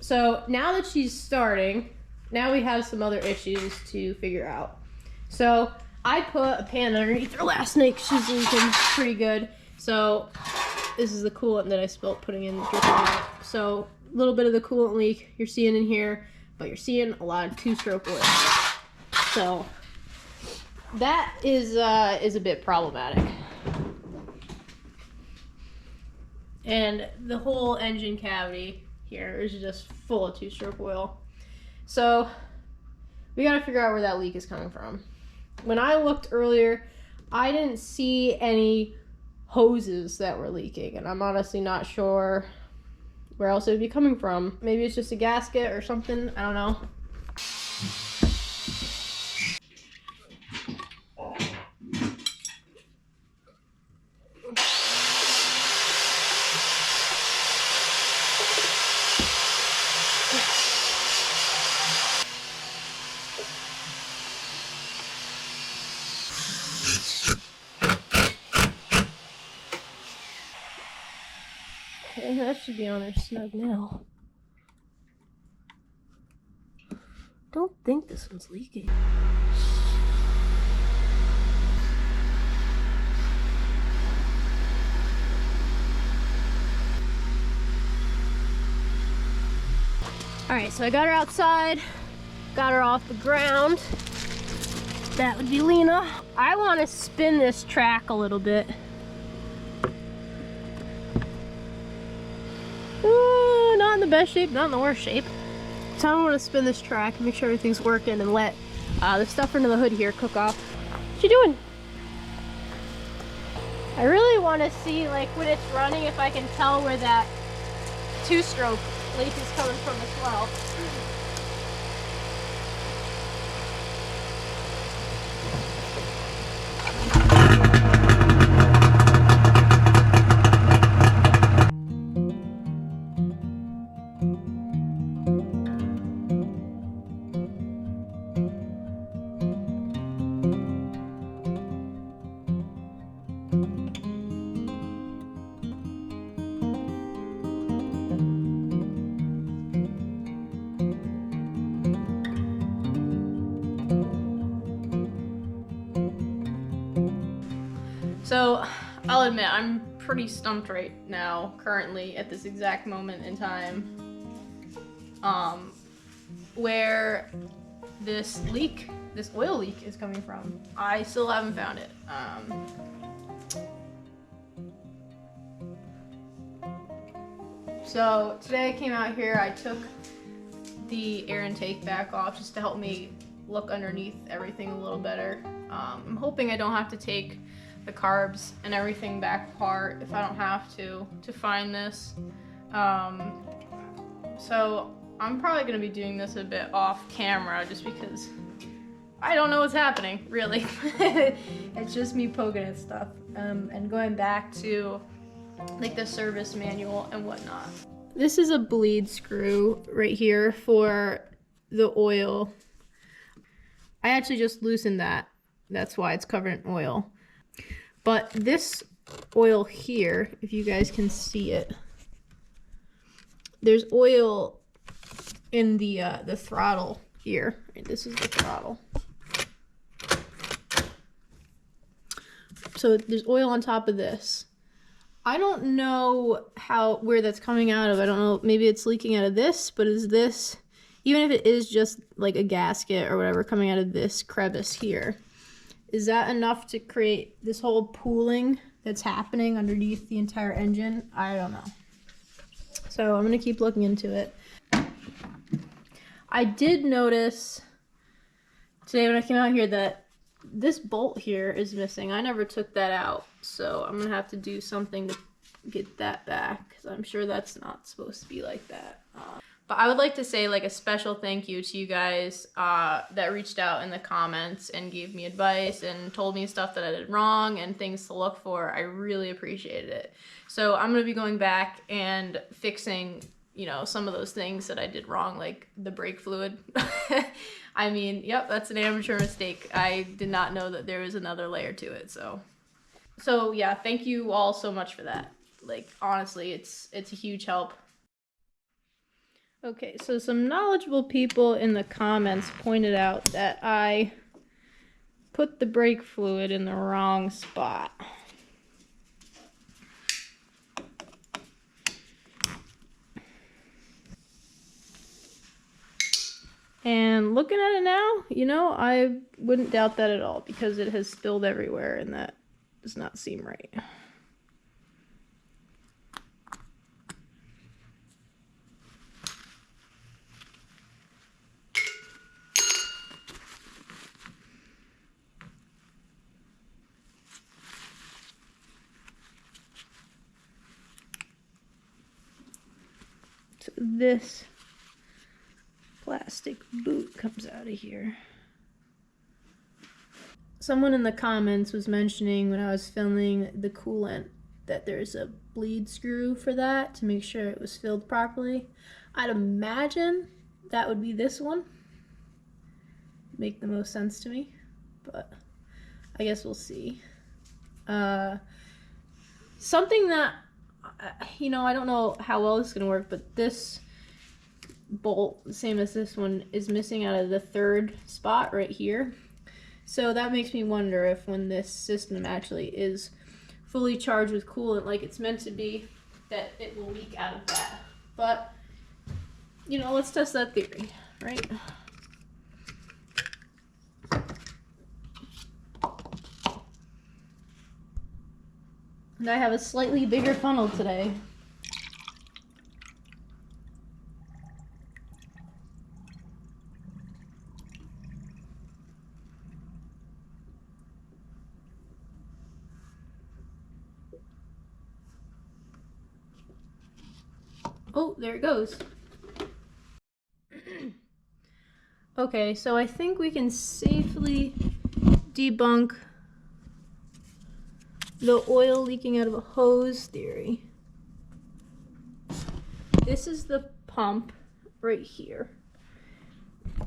So now that she's starting, now we have some other issues to figure out. So I put a pan underneath her last night because she's leaking pretty good. So this is the coolant that I spilled putting in the dripping out. So a little bit of the coolant leak you're seeing in here, but you're seeing a lot of two-stroke oil. So that is a bit problematic. And the whole engine cavity here is just full of two-stroke oil. So we gotta figure out where that leak is coming from. When I looked earlier, I didn't see any hoses that were leaking, and I'm honestly not sure where else it would be coming from. Maybe it's just a gasket or something, I don't know. Okay, that should be on there snug now. Don't think this one's leaking. Alright, so I got her outside, got her off the ground. That would be Lena. I want to spin this track a little bit. Ooh, not in the best shape, not in the worst shape. So I want to spin this track, make sure everything's working, and let the stuff under the hood here cook off. What you doing? I really want to see, like, when it's running, if I can tell where that two-stroke leak is coming from as well. So I'll admit, I'm pretty stumped right now, currently, at this exact moment in time, where this leak, this oil leak is coming from. I still haven't found it. So today I came out here, I took the air intake back off just to help me look underneath everything a little better. I'm hoping I don't have to take the carbs and everything back apart if I don't have to find this. So I'm probably gonna be doing this a bit off camera just because I don't know what's happening, really. It's just me poking at stuff and going back to like the service manual and whatnot. This is a bleed screw right here for the oil. I actually just loosened that. That's why it's covered in oil. But this oil here, if you guys can see it, there's oil in the throttle here. Right, this is the throttle. So there's oil on top of this. I don't know where that's coming out of. I don't know, maybe it's leaking out of this, but is this, even if it is just like a gasket or whatever coming out of this crevice here, is that enough to create this whole pooling that's happening underneath the entire engine? I don't know. So I'm gonna keep looking into it. I did notice today when I came out here that this bolt here is missing. I never took that out, so I'm gonna have to do something to get that back, because I'm sure that's not supposed to be like that. But I would like to say like a special thank you to you guys that reached out in the comments and gave me advice and told me stuff that I did wrong and things to look for. I really appreciated it. So I'm gonna be going back and fixing, you know, some of those things that I did wrong, like the brake fluid. I mean, yep, that's an amateur mistake. I did not know that there was another layer to it. So yeah, thank you all so much for that. Like, honestly, it's a huge help. Okay, so some knowledgeable people in the comments pointed out that I put the brake fluid in the wrong spot. And looking at it now, you know, I wouldn't doubt that at all because it has spilled everywhere and that does not seem right. So this plastic boot comes out of here. Someone in the comments was mentioning when I was filming the coolant that there's a bleed screw for that to make sure it was filled properly. I'd imagine that would be this one. Make the most sense to me, but I guess we'll see. Something that, you know, I don't know how well this is gonna work, but this bolt, same as this one, is missing out of the third spot right here. So that makes me wonder if when this system actually is fully charged with coolant like it's meant to be, that it will leak out of that. But, you know, let's test that theory, right? And I have a slightly bigger funnel today. Oh, there it goes. Okay, so I think we can safely debunk the oil leaking out of a hose theory. This is the pump right here.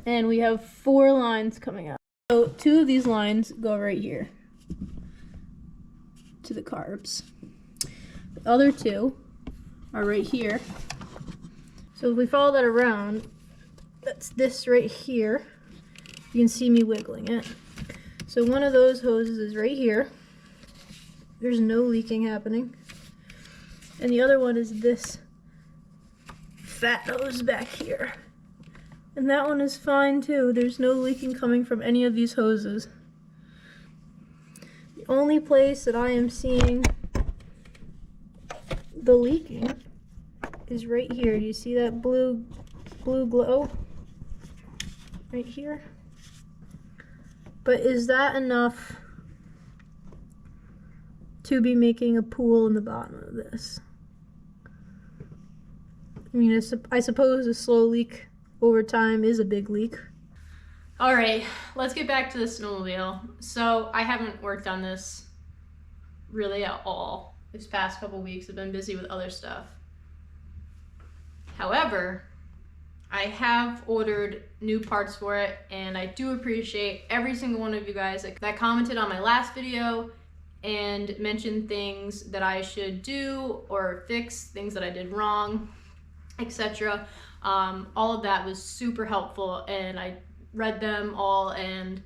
And we have 4 lines coming out. So 2 of these lines go right here to the carbs. The other 2 are right here. So if we follow that around, that's this right here. You can see me wiggling it. So one of those hoses is right here. There's no leaking happening. And the other one is this fat hose back here. And that one is fine too. There's no leaking coming from any of these hoses. The only place that I am seeing the leaking is right here. Do you see that blue glow right here? But is that enough to be making a pool in the bottom of this? I mean, I suppose a slow leak over time is a big leak. All right, let's get back to the snowmobile. So I haven't worked on this really at all this past couple weeks. I've been busy with other stuff. However, I have ordered new parts for it, and I do appreciate every single one of you guys that commented on my last video and mentioned things that I should do or fix, things that I did wrong, etc. All of that was super helpful, and I read them all, and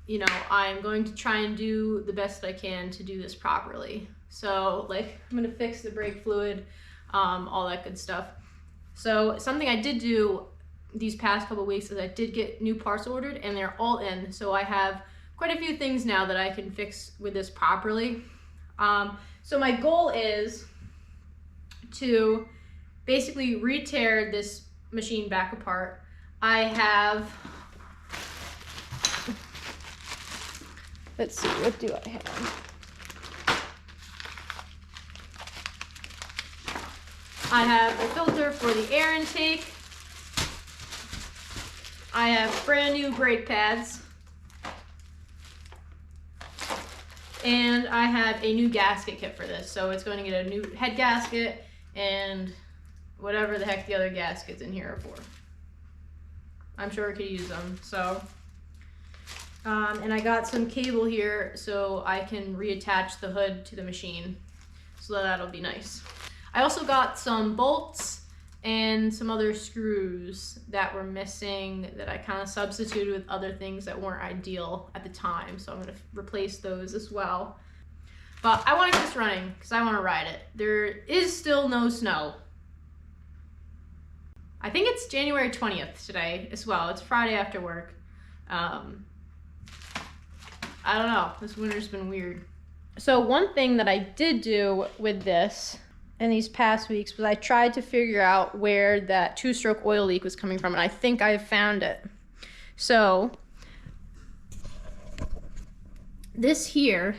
you know, I'm going to try and do the best I can to do this properly. So like, I'm gonna fix the brake fluid, all that good stuff. So something I did do these past couple weeks is I did get new parts ordered, and they're all in. So I have quite a few things now that I can fix with this properly. So my goal is to basically re-tear this machine back apart. I have, let's see, what do I have? I have a filter for the air intake. I have brand new brake pads. And I have a new gasket kit for this. So it's going to get a new head gasket and whatever the heck the other gaskets in here are for. I'm sure I could use them. So, and I got some cable here so I can reattach the hood to the machine. So that'll be nice. I also got some bolts and some other screws that were missing that I kind of substituted with other things that weren't ideal at the time. So I'm gonna replace those as well. But I want to get this running because I want to ride it. There is still no snow. I think it's January 20th today as well. It's Friday after work. I don't know, this winter's been weird. So one thing that I did do with this in these past weeks was I tried to figure out where that two-stroke oil leak was coming from, and I think I found it. So this here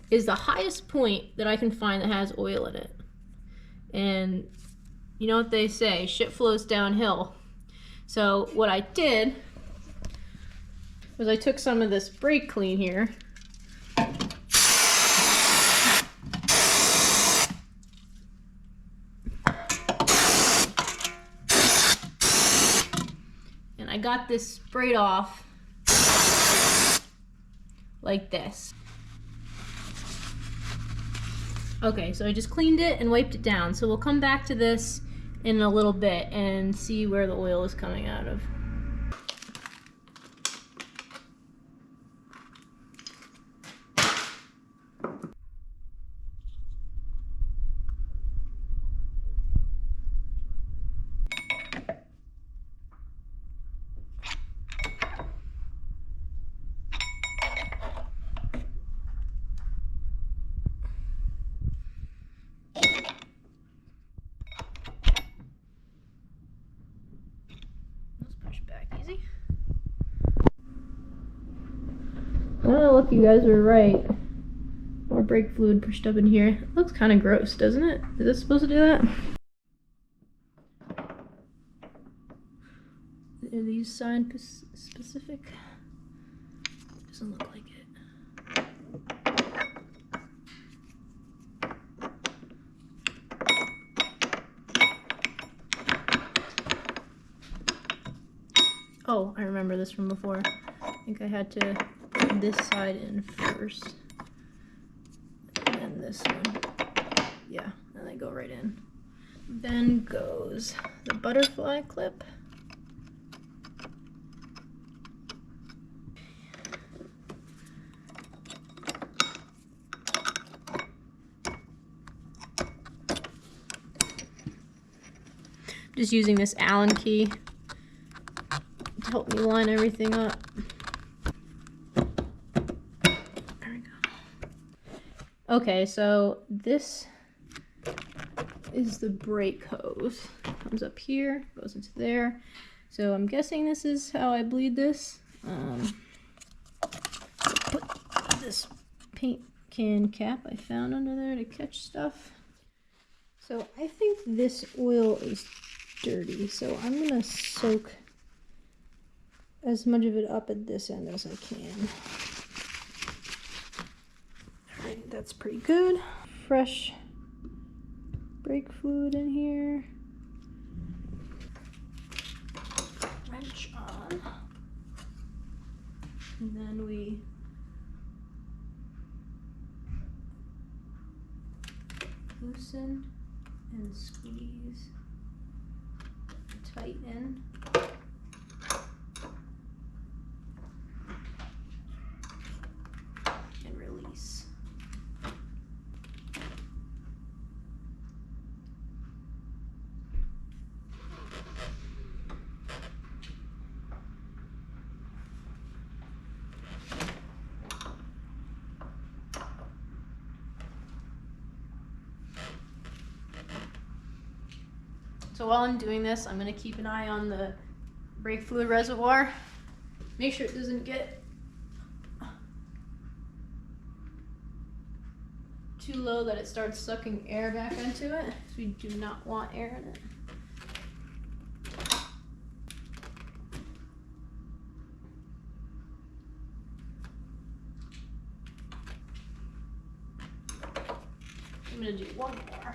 is the highest point that I can find that has oil in it. And you know what they say, shit flows downhill. So what I did was I took some of this brake clean here and I got this sprayed off like this. Okay, so I just cleaned it and wiped it down. So we'll come back to this in a little bit and see where the oil is coming out of. Well, look, you guys were right. More brake fluid pushed up in here. It looks kind of gross, doesn't it? Is this supposed to do that? Are these sign specific? Doesn't look like it. Oh, I remember this from before. I think I had to put this side in first. And then this one. Yeah, and they go right in. Then goes the butterfly clip. Just using this Allen key to help me line everything up. There we go. Okay, so this is the brake hose. Comes up here, goes into there. So I'm guessing this is how I bleed this. Put this paint can cap I found under there to catch stuff. So I think this oil is dirty, so I'm gonna soak as much of it up at this end as I can. Alright, that's pretty good. Fresh brake fluid in here. Wrench on. And then we loosen and squeeze, tighten. And release. So while I'm doing this, I'm going to keep an eye on the brake fluid reservoir. Make sure it doesn't get too low that it starts sucking air back into it, because we do not want air in it. I'm going to do one more.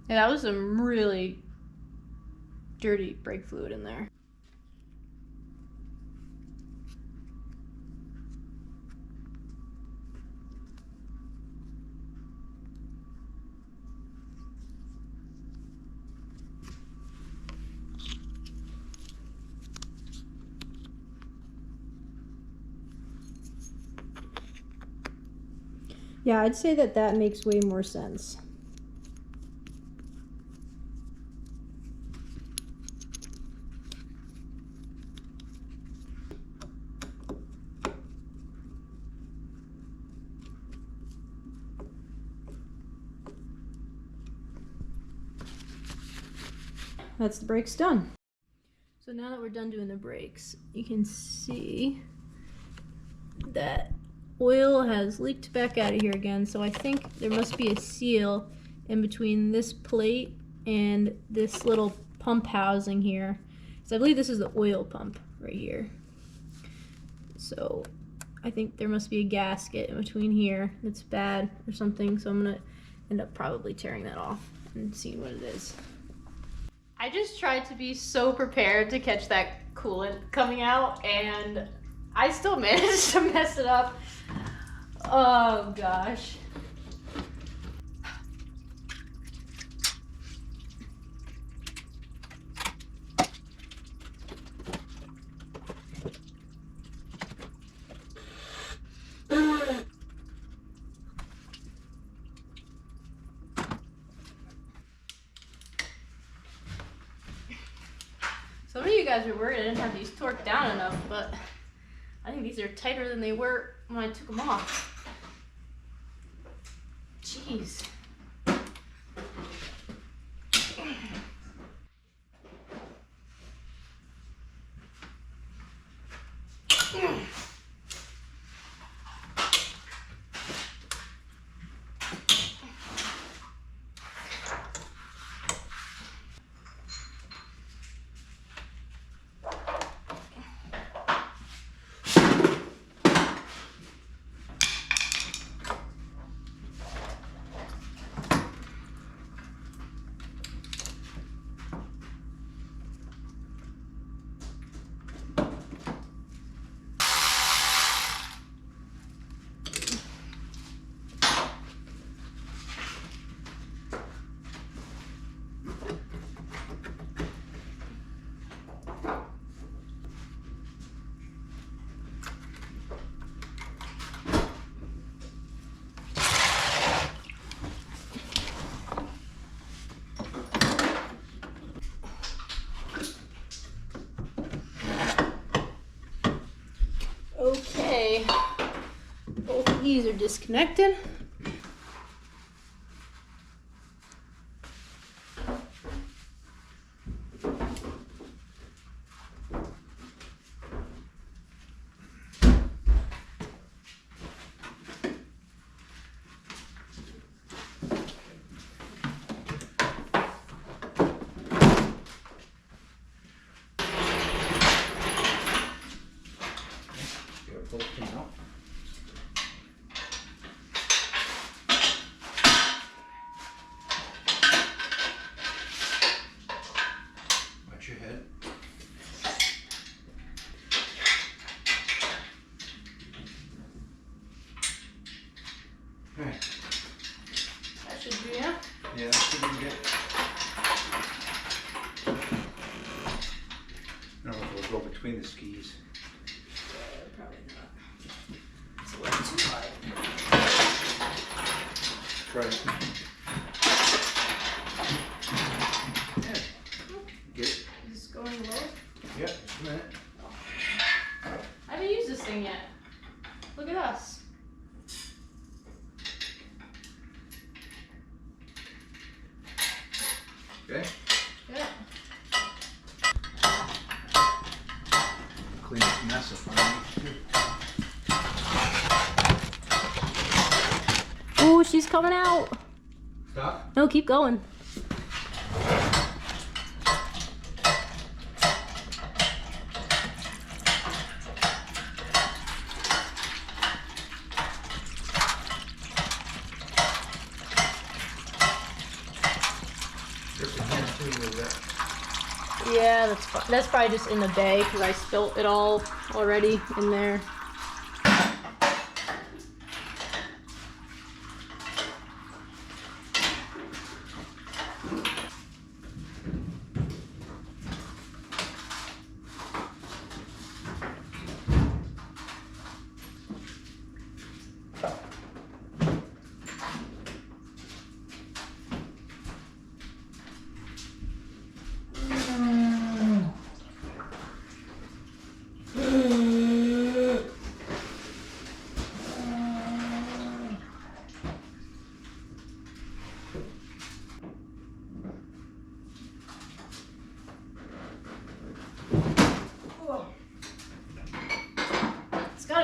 Yeah, that was some really dirty brake fluid in there. Yeah, I'd say that that makes way more sense. That's the brakes done. So now that we're done doing the brakes, you can see that oil has leaked back out of here again. So I think there must be a seal in between this plate and this little pump housing here. So I believe this is the oil pump right here. So I think there must be a gasket in between here that's bad or something. So I'm gonna end up probably tearing that off and seeing what it is. I just tried to be so prepared to catch that coolant coming out, and I still managed to mess it up. Oh gosh. Some of you guys are worried I didn't have these torqued down enough, but I think these are tighter than they were when I took them off. Jeez. Okay, both of these are disconnected. Watch your head. Alright. That should be it. Yeah, that should be good. I don't know if it'll go between the skis. Probably not. It's a little too high. Try it. Yeah. Get it? Is this going low? Yeah, just a minute. I haven't used this thing yet. Look at us. Okay. Yeah. Clean this mess up underneath too. Ooh, she's coming out. Stop. No, keep going. There's a hand too a little bit. Yeah, that's fine. That's probably just in the bay because I spilt it all already in there.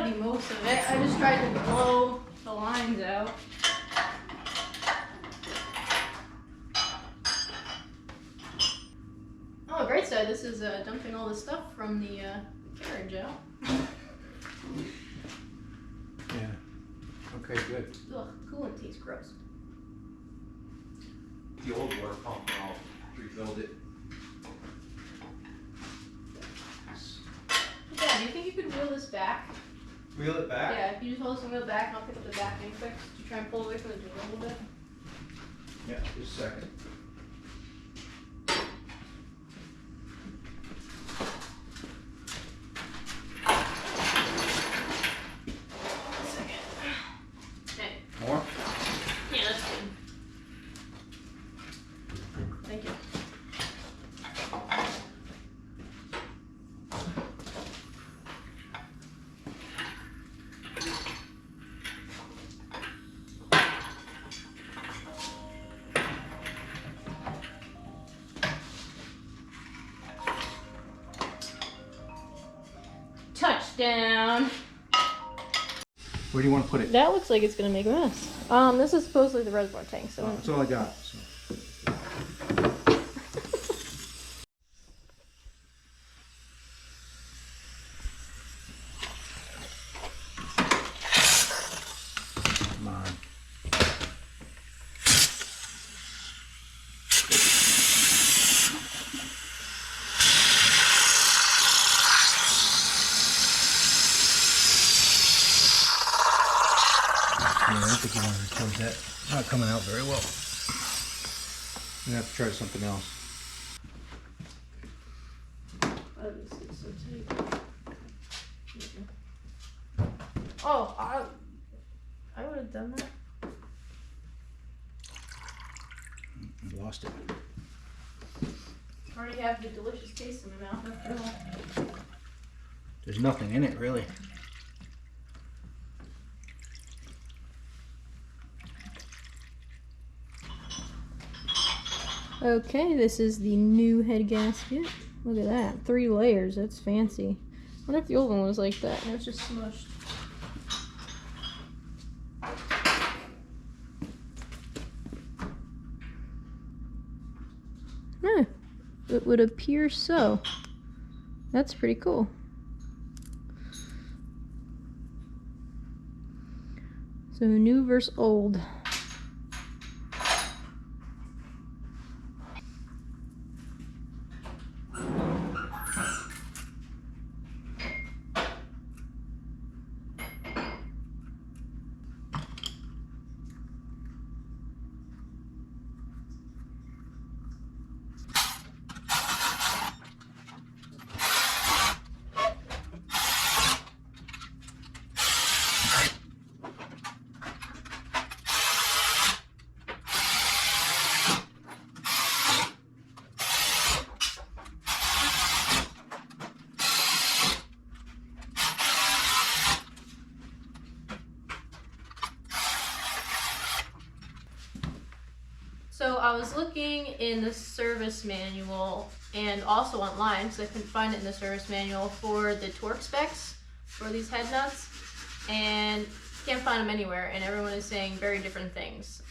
gotta be most of it. I just tried to blow the lines out. Oh, great side. This is dumping all the stuff from the carriage out. Yeah. Okay, good. Ugh, coolant tastes gross. The old water pump, I'll refilled it. Yeah, do you think you could wheel this back? Wheel it back? Yeah, if you just hold this and wheel it back, and I'll pick up the back end quick to try and pull away from the door a little bit. Yeah, just a second. More? Yeah, that's good. Thank you. Touchdown. Where do you want to put it? That looks like it's gonna make a mess. This is supposedly the reservoir tank, so That's all I got. So. Come on. Yeah, I don't think you want to record that. Not coming out very well. I'm gonna have to try something else. Oh, I would have done that. I lost it. I already have the delicious taste in my mouth after all. There's nothing in it, really. Okay, this is the new head gasket. Look at that, 3 layers. That's fancy. I wonder if the old one was like that and it was just smushed. Huh. It would appear so. That's pretty cool. So new versus old. So I was looking in the service manual and also online because I couldn't find it in the service manual for the torque specs for these head nuts, and can't find them anywhere, and everyone is saying very different things.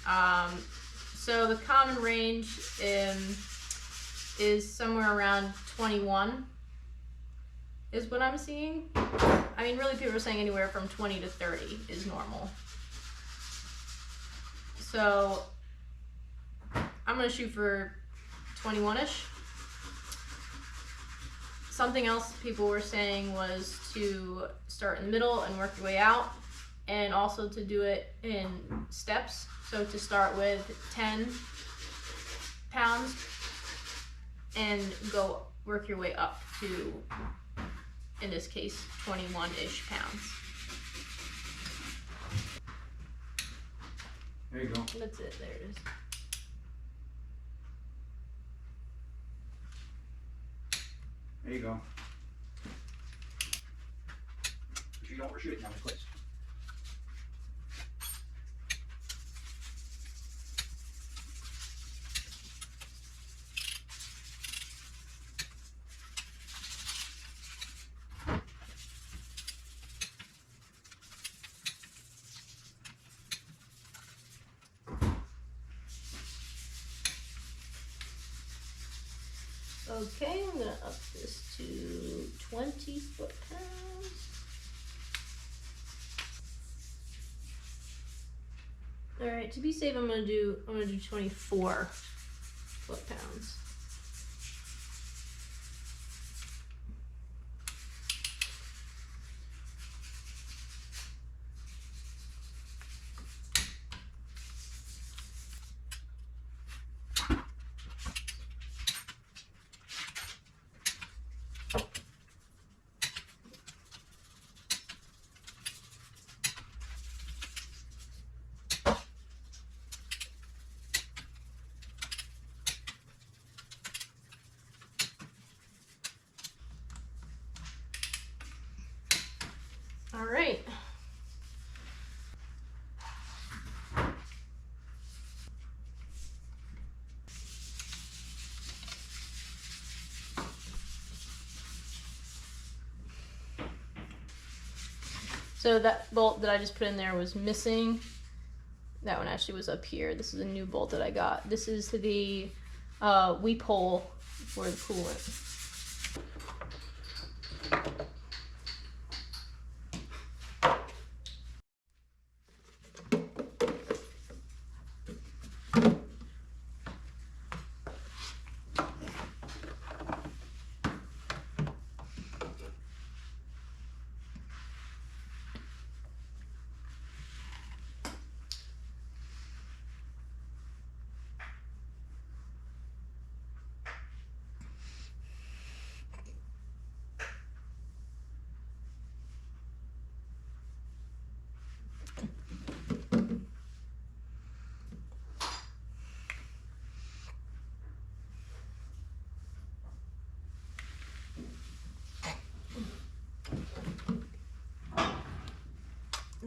So the common range is somewhere around 21 is what I'm seeing. I mean, really people are saying anywhere from 20 to 30 is normal. So I'm gonna shoot for 21-ish. Something else people were saying was to start in the middle and work your way out, and also to do it in steps. So to start with 10 pounds and go work your way up to, in this case, 21-ish pounds. There you go. That's it, there it is. There you go. If you don't overshoot it, now it's place. Okay, I'm gonna up this to 20 foot-pounds. All right, to be safe, I'm gonna do 24 foot-pounds. All right. So that bolt that I just put in there was missing. That one actually was up here. This is a new bolt that I got. This is the weep hole for the coolant.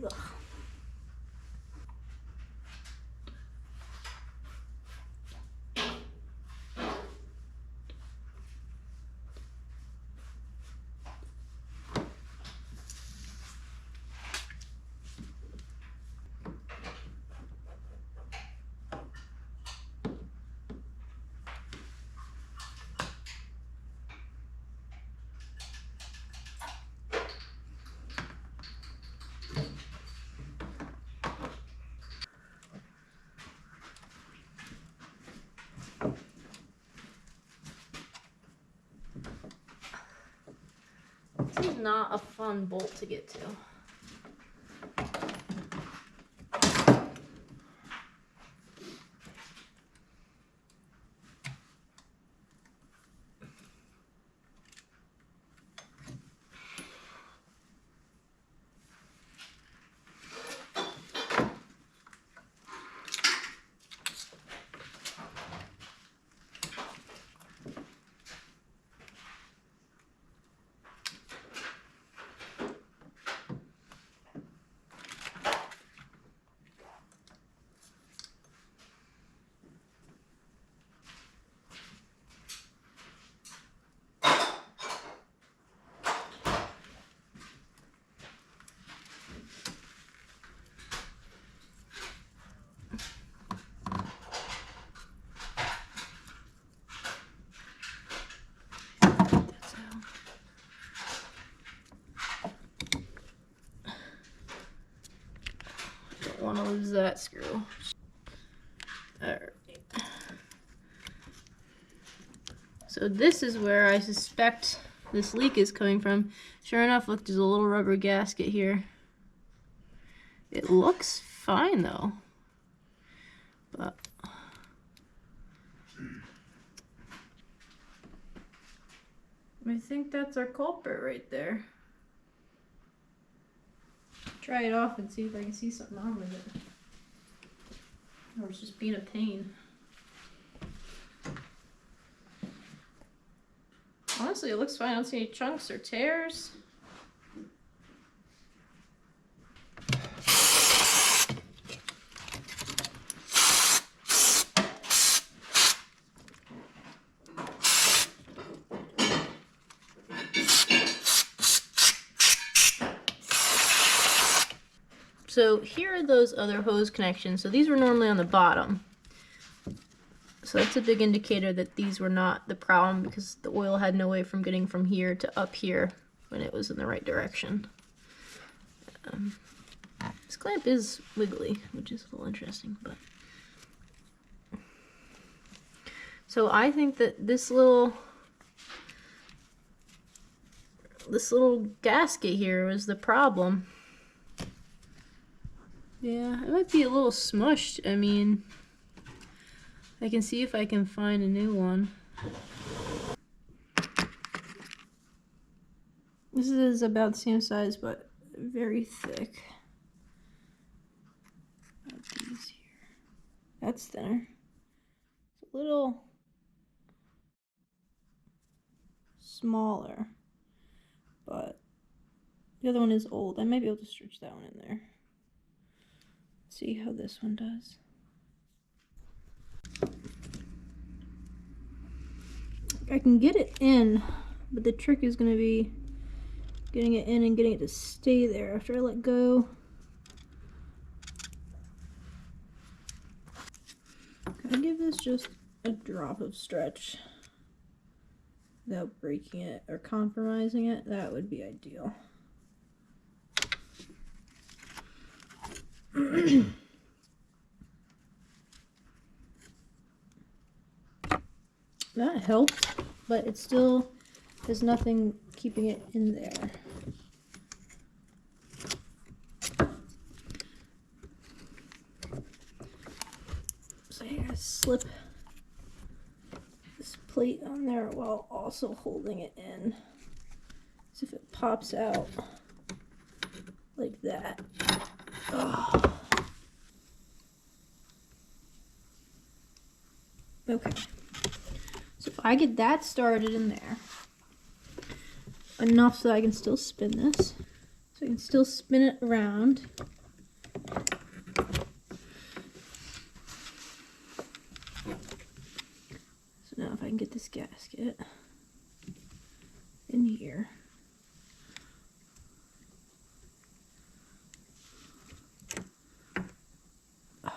Ugh. This is not a fun bolt to get to. Don't want to lose that screw. Alright. So this is where I suspect this leak is coming from. Sure enough, look, there's a little rubber gasket here. It looks fine though. But I think that's our culprit right there. Try it off and see if I can see something wrong with it. Or it's just being a pain. Honestly, it looks fine. I don't see any chunks or tears. So here are those other hose connections. So these were normally on the bottom. So that's a big indicator that these were not the problem, because the oil had no way from getting from here to up here when it was in the right direction. This clamp is wiggly, which is a little interesting, but so I think that this little gasket here was the problem. Yeah, it might be a little smushed. I mean, I can see if I can find a new one. This is about the same size, but very thick. About these here. That's thinner. It's a little smaller, but the other one is old. I might be able to stretch that one in there. See how this one does. I can get it in, but the trick is going to be getting it in and getting it to stay there after I let go. Can I give this just a drop of stretch without breaking it or compromising it? That would be ideal. That helped, but it still has nothing keeping it in there. So I gotta slip this plate on there while also holding it in. So if it pops out like that. Oh. Okay. So if I get that started in there, enough so I can still spin this. So I can still spin it around. So now if I can get this gasket in here. Oh no.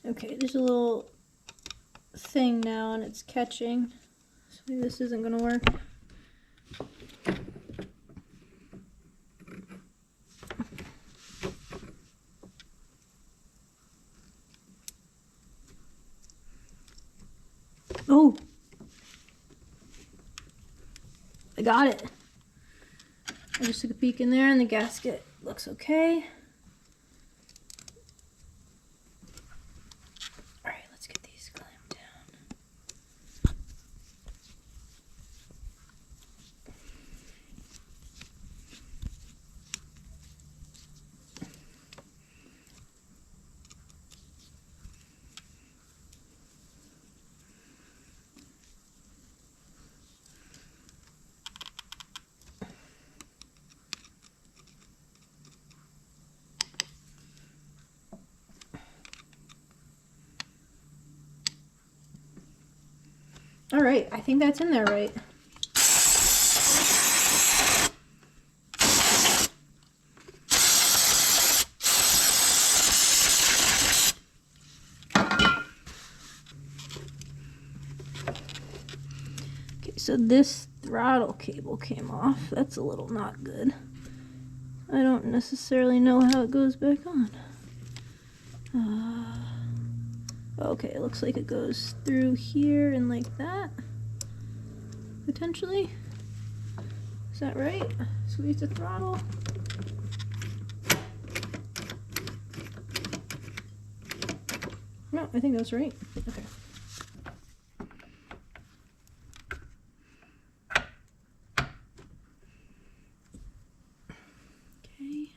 Okay, there's a little thing now and it's catching. So maybe this isn't gonna work. Oh! I got it. I just took a peek in there and the gasket looks okay. Alright, let's get these clamped down. All right, I think that's in there right. Okay, so this throttle cable came off. That's a little not good. I don't necessarily know how it goes back on. Okay, it looks like it goes through here and like that, potentially. Is that right? Squeeze the throttle. No, I think that's right. Okay. Okay.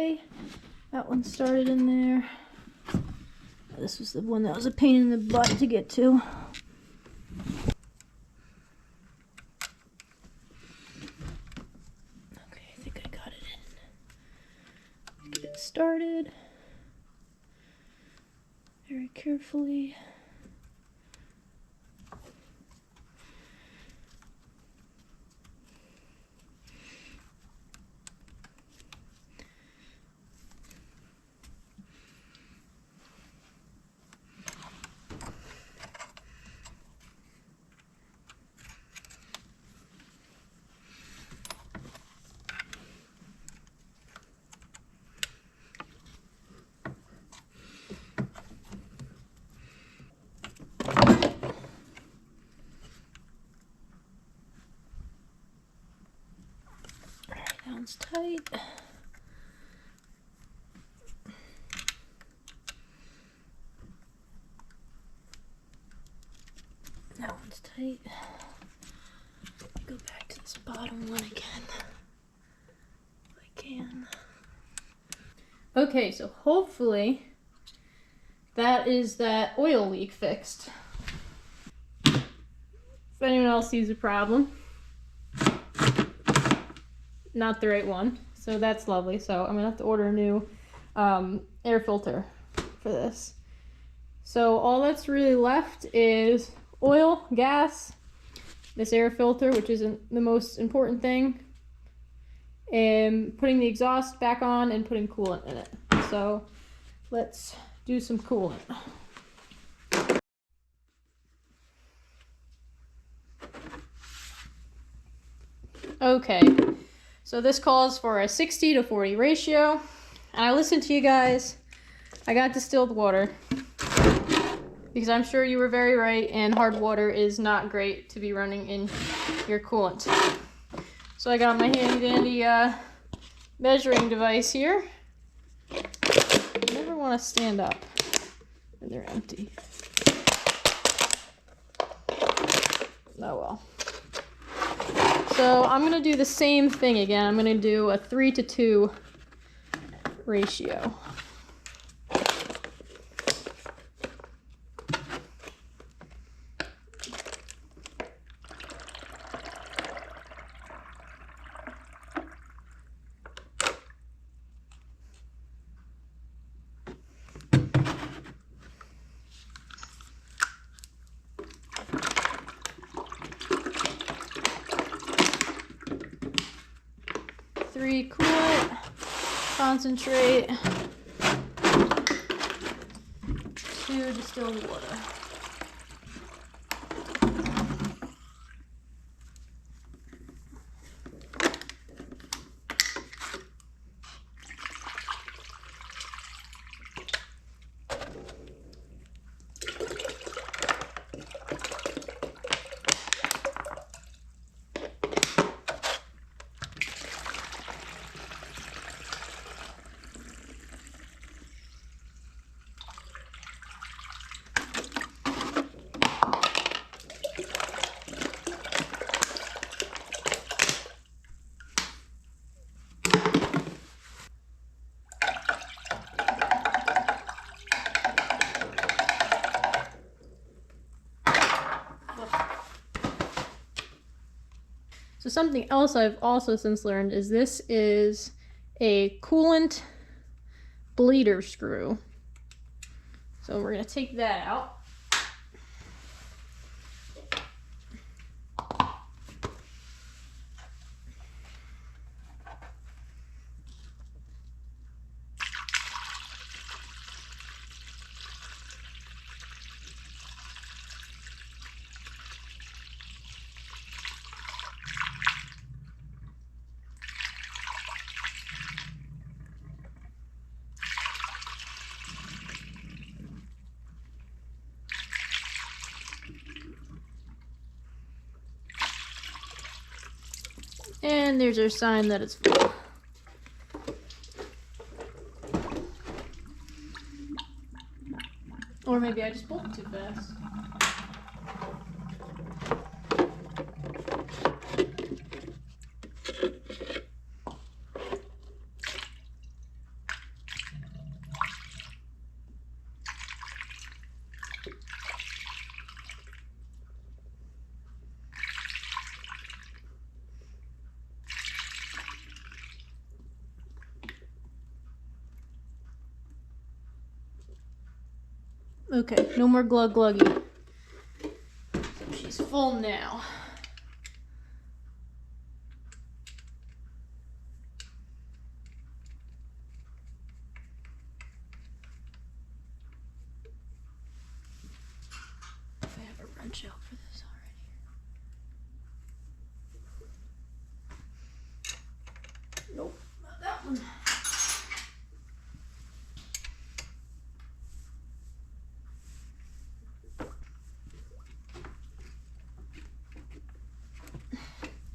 okay. That one started in there. This was the one that was a pain in the butt to get to. Okay, I think I got it in. Get it started. Very carefully. That one's tight. That one's tight. Go back to this bottom one again. If I can. Okay, so hopefully that is that oil leak fixed. If anyone else sees a problem, not the right one, so that's lovely. So I'm gonna have to order a new air filter for this. So all that's really left is oil, gas, this air filter, which isn't the most important thing, and putting the exhaust back on and putting coolant in it. So let's do some coolant. Okay, so this calls for a 60-40 ratio, and I listened to you guys. I got distilled water because I'm sure you were very right, and hard water is not great to be running in your coolant. So I got my handy dandy measuring device here. You never want to stand up when they're empty. Oh well. So I'm going to do the same thing again. I'm going to do a 3-to-2 ratio. Three coolant, concentrate, 2 distilled water. So something else I've also since learned is this is a coolant bleeder screw. So we're going to take that out. And there's our sign that it's full. Or maybe I just pulled it too fast. Okay, no more glug gluggy. So she's full now. I have a wrench out for this already. Nope, not that one.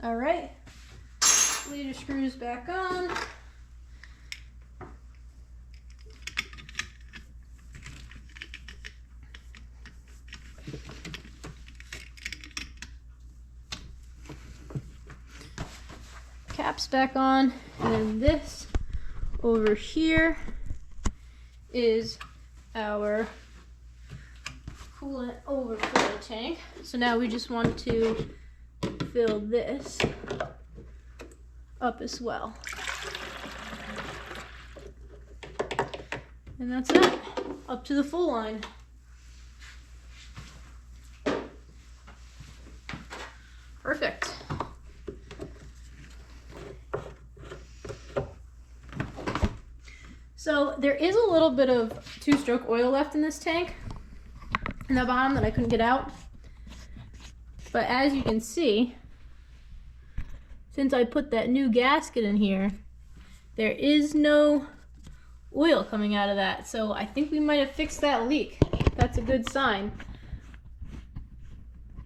All right, leader screws back on. Caps back on, and then this over here is our coolant overflow tank. So now we just want to fill this up as well. And that's it, up to the full line. Perfect. So there is a little bit of two-stroke oil left in this tank in the bottom that I couldn't get out. But as you can see, since I put that new gasket in here, there is no oil coming out of that. So I think we might have fixed that leak. That's a good sign.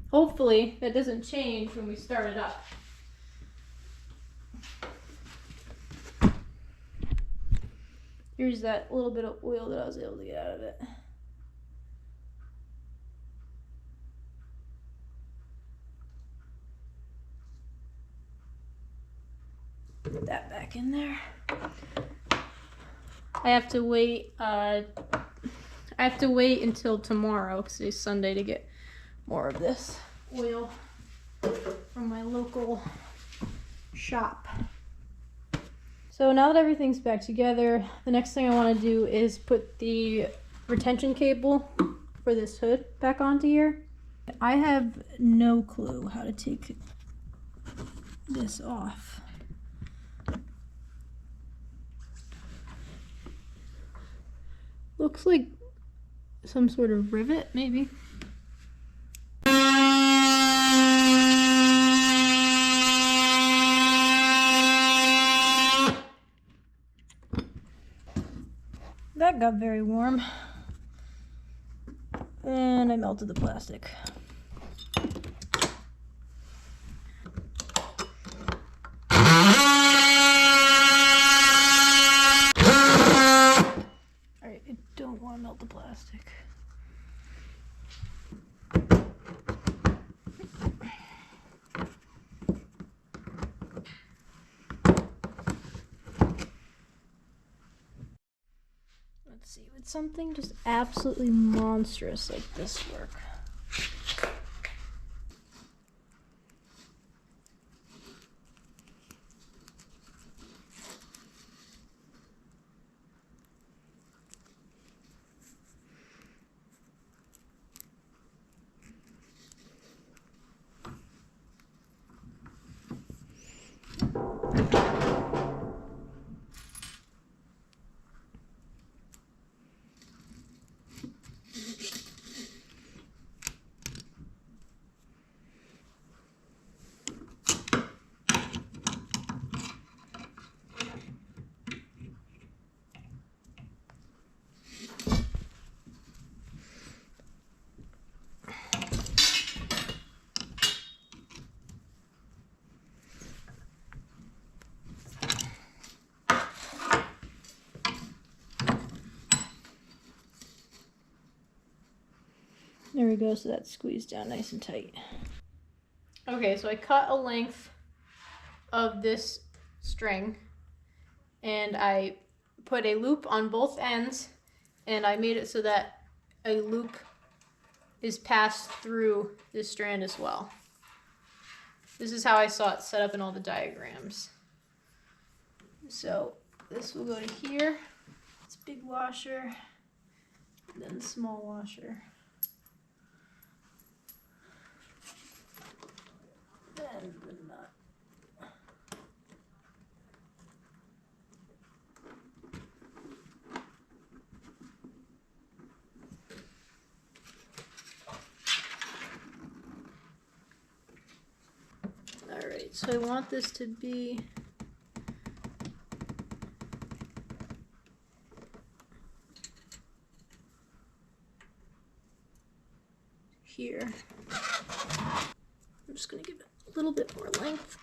Hopefully that doesn't change when we start it up. Here's that little bit of oil that I was able to get out of it. Put that back in there. I have to wait until tomorrow, because it's Sunday, to get more of this oil from my local shop. So now that everything's back together, the next thing I want to do is put the retention cable for this hood back onto here. I have no clue how to take this off. Looks like some sort of rivet, maybe. That got very warm. And I melted the plastic. Alright, I don't want to melt the plastic. Let's see, would something just absolutely monstrous like this work? There we go, so that's squeezed down nice and tight. Okay, so I cut a length of this string and I put a loop on both ends, and I made it so that a loop is passed through this strand as well. This is how I saw it set up in all the diagrams. So this will go to here, it's a big washer, and then and small washer. And the nut. Alright, so I want this to be here. I'm just going to give it a little bit more length.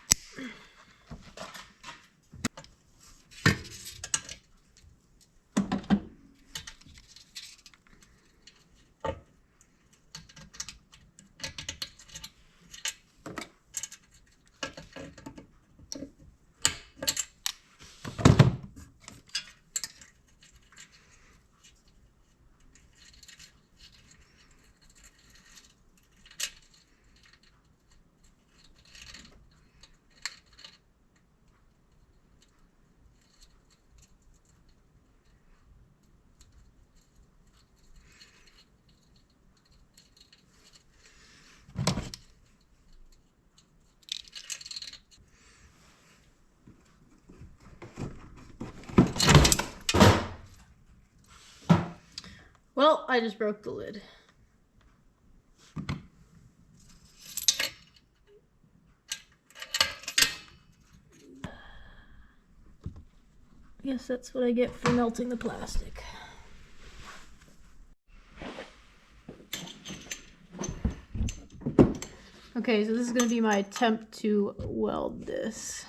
Well, I just broke the lid. I guess that's what I get for melting the plastic. Okay, so this is going to be my attempt to weld this.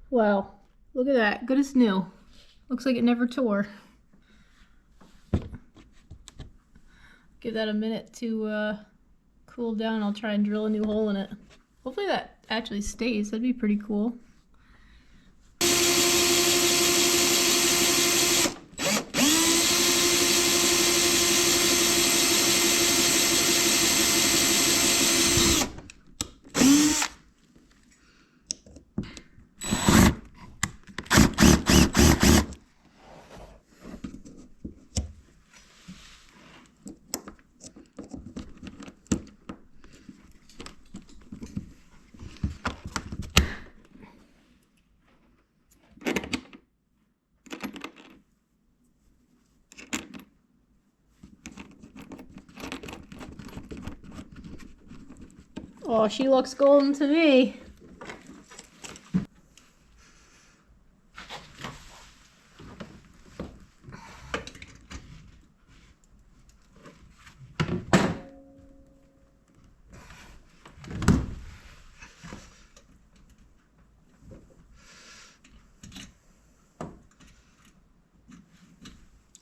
Wow, look at that, good as new. Looks like it never tore. Give that a minute to cool down. I'll try and drill a new hole in it. Hopefully that actually stays, that'd be pretty cool. Oh, she looks golden to me.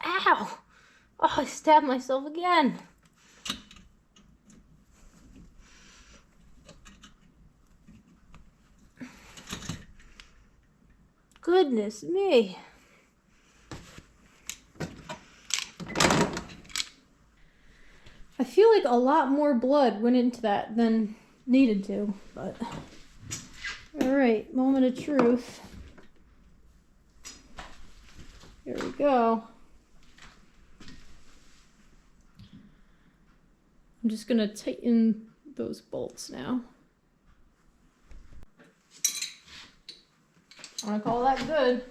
Ow! Oh, I stabbed myself again. Goodness me. I feel like a lot more blood went into that than needed to, but... Alright, moment of truth. Here we go. I'm just gonna tighten those bolts now. I'm gonna call that good.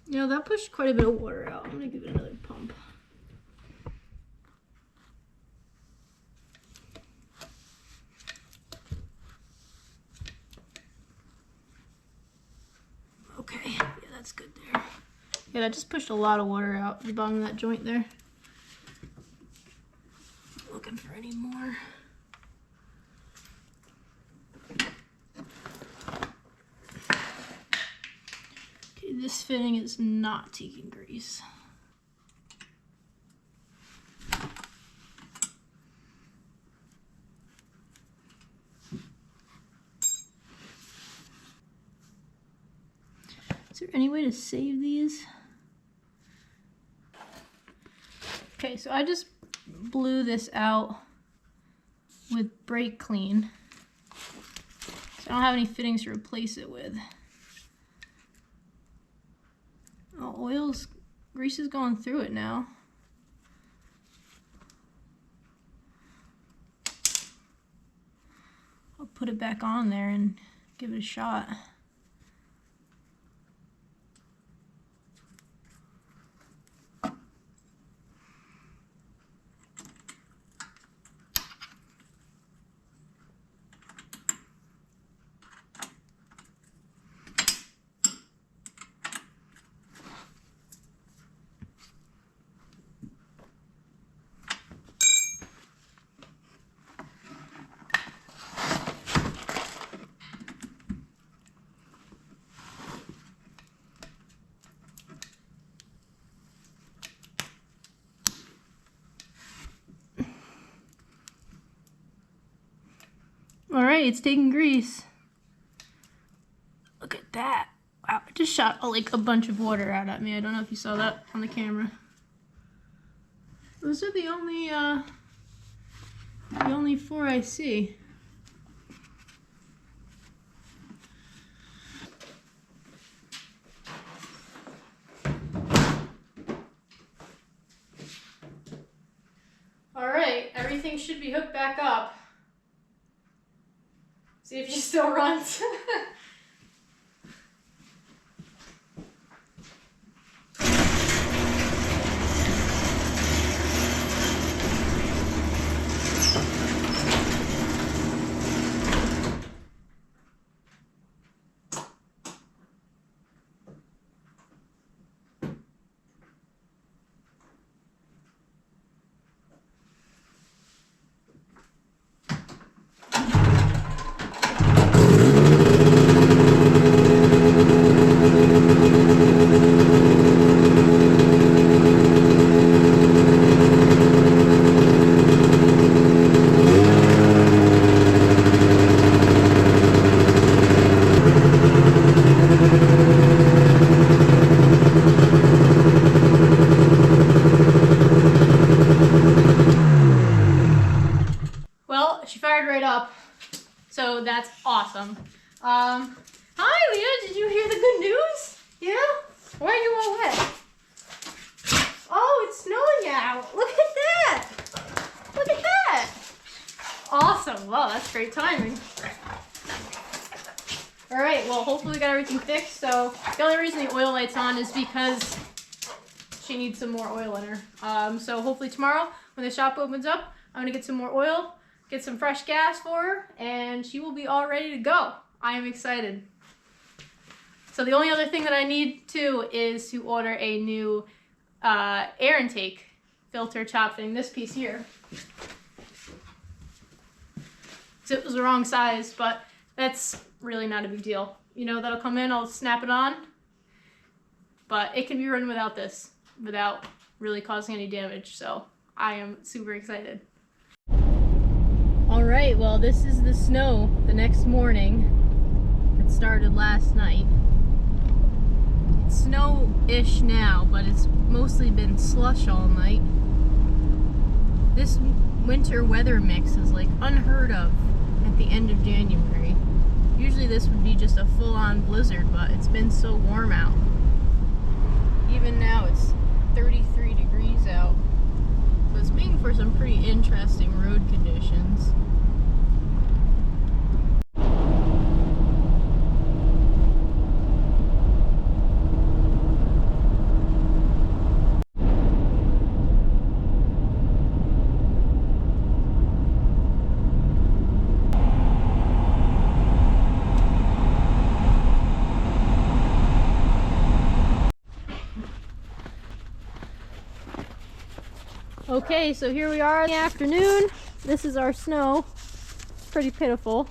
You know, that pushed quite a bit of water out. I'm gonna give it another pump. Okay, yeah, that's good there. Yeah, that just pushed a lot of water out the bottom of that joint there. Looking for any more. Okay, this fitting is not taking grease. Is there any way to save these? Okay, so I just blew this out with brake clean. So I don't have any fittings to replace it with. Oh, grease is going through it now. I'll put it back on there and give it a shot. Alright, it's taking grease. Look at that. Wow, it just shot like a bunch of water out at me. I don't know if you saw that on the camera. Those are the only four I see. Alright, everything should be hooked back up. See if she still runs. awesome. Hi, Leah. Did you hear the good news? Yeah? Why are you all wet? Oh, it's snowing out. Look at that. Look at that. Awesome. Wow, that's great timing. All right, well, hopefully we got everything fixed. So the only reason the oil light's on is because she needs some more oil in her. So hopefully tomorrow when the shop opens up, I'm gonna get some more oil, get some fresh gas for her, and she will be all ready to go. I am excited. So the only other thing that I need to is to order a new air intake filter chop fitting, this piece here. So it was the wrong size, but that's really not a big deal. You know, that'll come in, I'll snap it on, but it can be run without this, without really causing any damage. So I am super excited. All right, well, this is the snow the next morning. It started last night. It's snow-ish now, but it's mostly been slush all night. This winter weather mix is like unheard of at the end of January. Usually this would be just a full-on blizzard, but it's been so warm out. Even now it's 33 degrees out. So it's making for some pretty interesting road conditions. Okay, so here we are in the afternoon. This is our snow. It's pretty pitiful,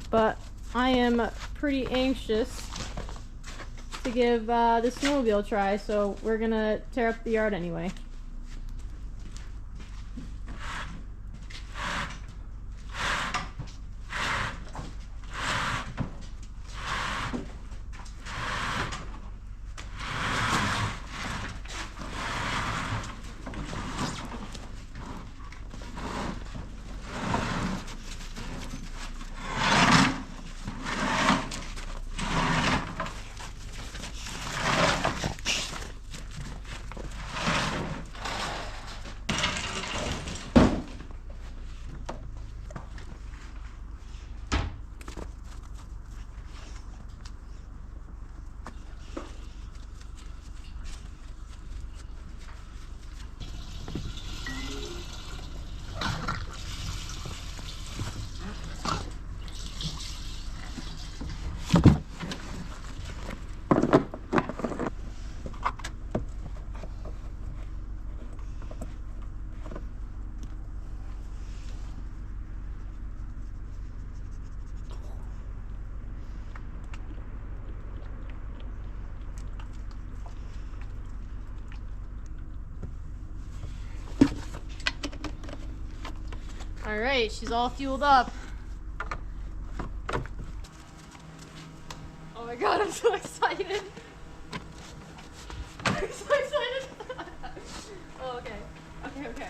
but I am pretty anxious to give the snowmobile a try, so we're gonna tear up the yard anyway. All right, she's all fueled up. Oh my god, I'm so excited. I'm so excited. Oh, okay. Okay, okay.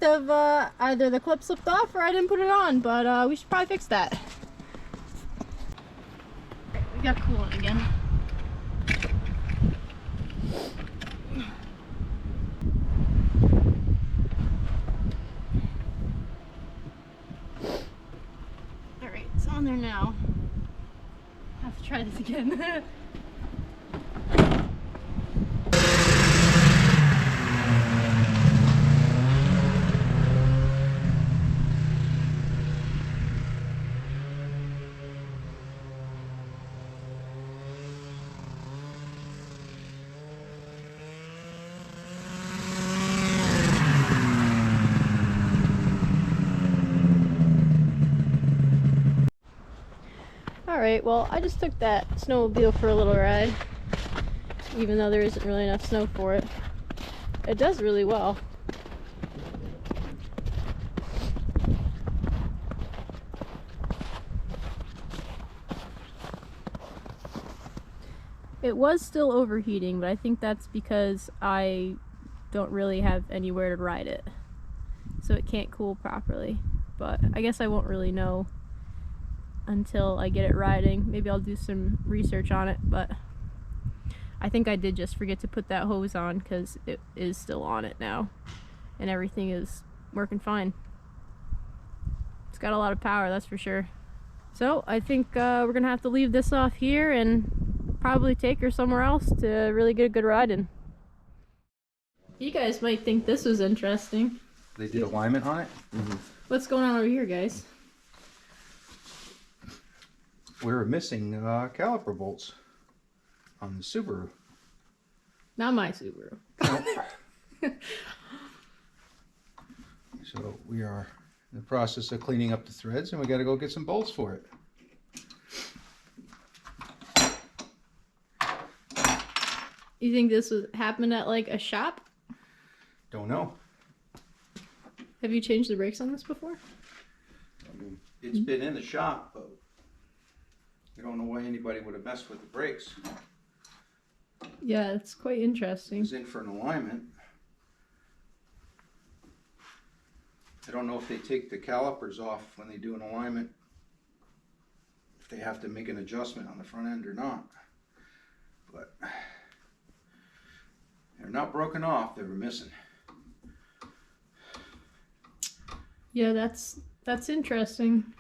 have either the clip slipped off or I didn't put it on, but we should probably fix that. We got coolant again. Alright, it's on there now. Have to try this again. Alright, well, I just took that snowmobile for a little ride, even though there isn't really enough snow for it. It does really well. It was still overheating, but I think that's because I don't really have anywhere to ride it, so it can't cool properly. But I guess I won't really know until I get it riding. Maybe I'll do some research on it, but I think I did just forget to put that hose on because it is still on it now and everything is working fine. It's got a lot of power, that's for sure. So I think we're gonna have to leave this off here and probably take her somewhere else to really get a good ride in. You guys might think this was interesting. They did alignment on it? What's going on over here, guys? We were missing caliper bolts on the Subaru. Not my Subaru. So we are in the process of cleaning up the threads, and we got to go get some bolts for it. You think this was happened at like a shop? Don't know. Have you changed the brakes on this before? I mean, it's been in the shop, but I don't know why anybody would have messed with the brakes. Yeah, it's quite interesting. It's in for an alignment. I don't know if they take the calipers off when they do an alignment, if they have to make an adjustment on the front end or not. But they're not broken off, they were missing. Yeah, that's interesting.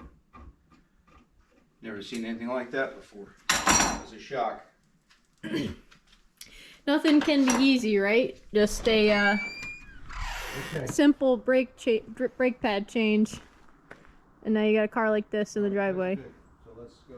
Never seen anything like that before. It was a shock. Nothing can be easy, right? Just a simple brake pad change, and now you got a car like this in the driveway. So let's go.